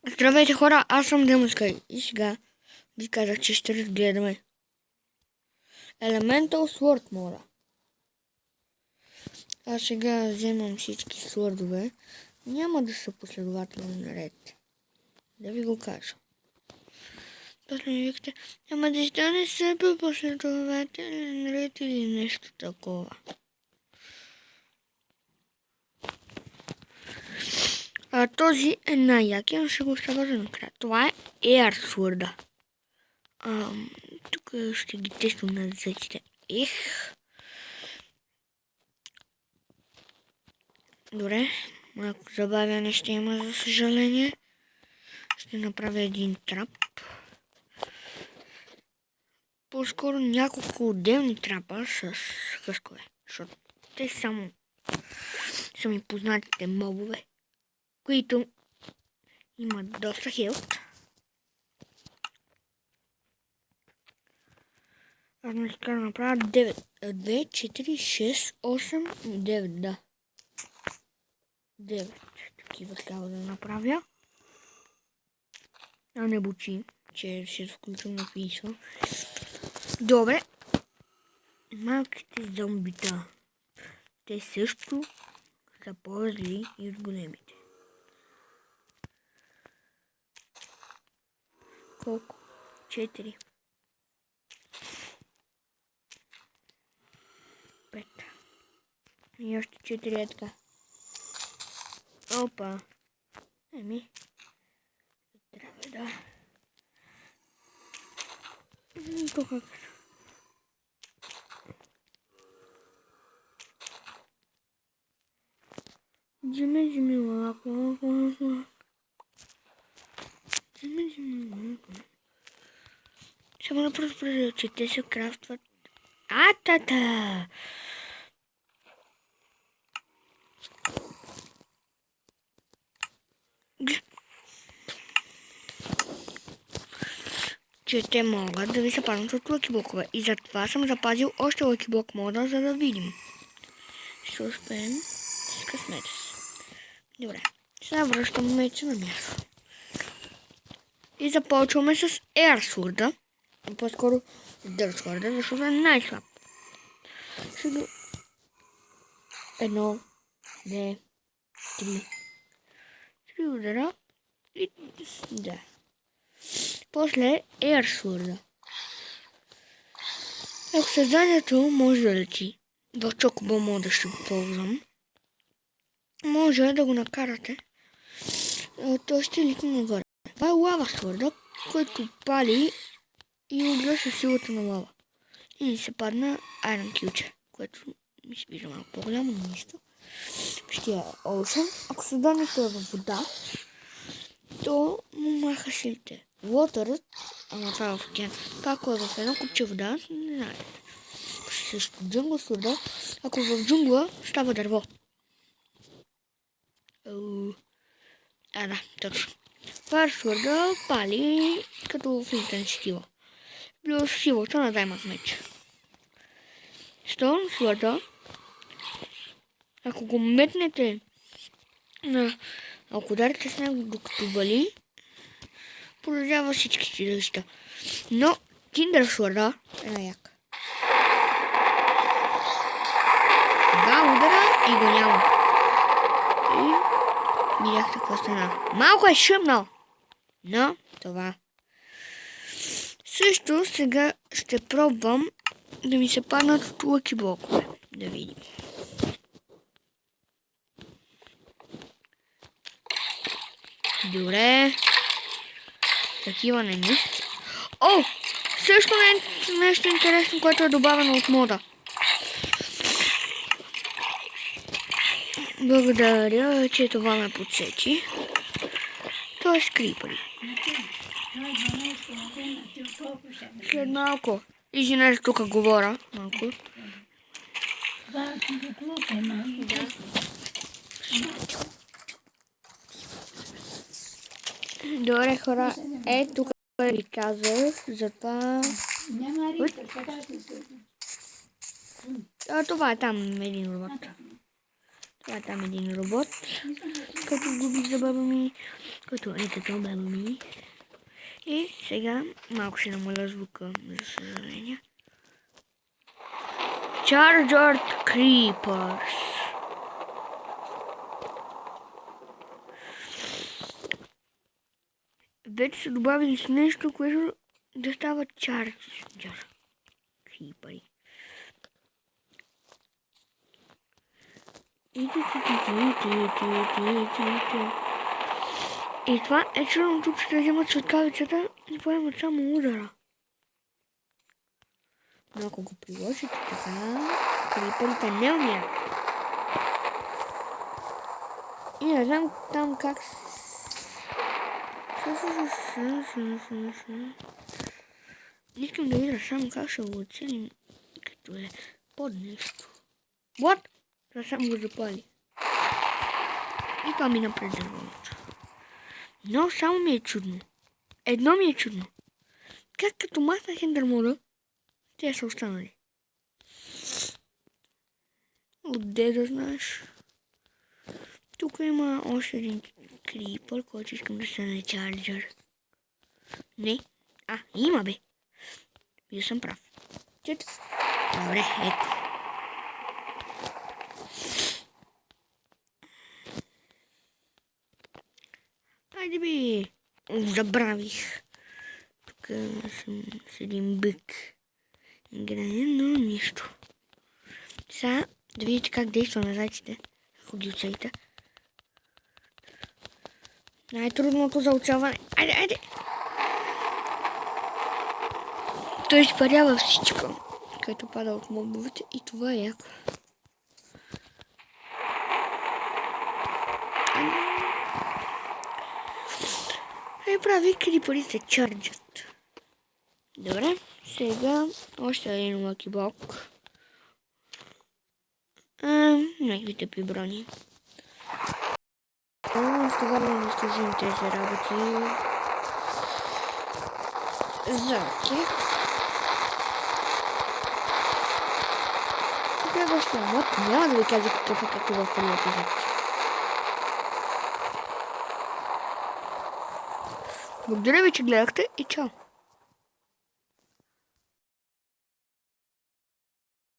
Здравейте хора, аз съм Демоска и сега ви казах, че ще разгледаме Elemental Sword мода. Аз сега вземам всички свордове. Няма да са последователно наред. Да ви го кажа. После ми викате, ама защо не са последователно наред или нещо такова. Този е най-якия, но ще го оставя за накрая. Това е Air Sword. Тук ще ги тествам на зъците. Добре, малко забавяне ще има, за съжаление. Ще направя един трап. По-скоро няколко отделни трапа с хъскове, защото те само са ми познатите мобове, които имат доста хилт. Аз не ще да направя 9. 2, 4, 6, 8, 9, да. 9. Такива трябва да направя. А не бучи, че ще включим на писа. Добре. Малките зомбита. Те също са по-зли и от големите. Колко? 4. 5. И още 4 е така. Опа. Трябва да. Тук как? Вземи лако. Вземи лако. Само да проверя, че те се крафтват. Атата! Че те могат да ви се паднат от лъкиблокове. И затова съм запазил още лъкиблок мода, за да видим. Ще успеем с късмета си. Добре. Сега връщам меча на място. И започваме с Air Sword. По-скоро Dirt Sword, защото е най-слаб. Сега 1, 2, 3. 3 удара. И да. После Air Sword. Ако създанието може да лети, в Chocobo мода ще го ползвам, може да го накарате, той ще лети нагоре. Това е Lava Sword, който пали и удря със силата на лава. И се падна Iron Ключа, което ми се вижда малко по-голямо, но нищо. Ще е Ocean. Ако създанието е във вода, то му маха силите. Water, ама това е в океан. Ако е в едно купче вода, не знаете. Също джунгла сурда. Ако в джунгла става дърво. Да, точно. Фар сурда пали като в интенситива. Плюс силата на даймът меч. Стоун сурда, ако го метнете ако ударите с него докато вали, продължава всички чудища. Но Tinder Sword е най-як. Два удара и го няма. И видяхте какво стана. Малко е шумнал. Но това. Също сега ще пробвам да ми се паднат от лъки блокове. Да видим. Добре. Такива не ми. О! Също нещо интересно, което е добавено от мода. Благодаря, че това ме подсечи. Това е скрипъри. След малко. Извинете, тук говоря малко. Да. Добре, хора. Тук ви казах, затова... Това е там един робот. който сгубих за баба ми, който ето това баба ми. И сега малко ще намаля звука, за съжаление. Charged Creepers. Вече са добавили с нещо, което да става Charged Creepers. И това е чудното, че да вземат светкавицата и поемат само удара. Но ако го приложите така, криперите не умират. И не знам там как... Не искам да видя само как ще го оцелим, като е под нещо. What? Това само го запали. И това мина пред дървото. Но само ми е чудно. Едно ми е чудно. Как като махнах ендермода, те са останали. Отде да знаеш? Тук има още един крипър, който искам да стане чарджър. Не. Има бе. Бил съм прав. Чето. Добре, ето. Айде бе. Забравих. Тук съм с един бък. Играе, но нищо. Сега да видите как действа на зайците. Ако ги оцелите. Най-трудното за оцелване. Айде! Той изпарява всичко, което пада от мобовете и това е яко. И прави крипърите чарджат. Добре, сега още един лаки блок. Неговите пиброни. Ще върнем да служим тези работи. Заки. Следващия мод няма да ви кажа какъв е като в първия епизод. Благодаря ви, че гледахте и чао!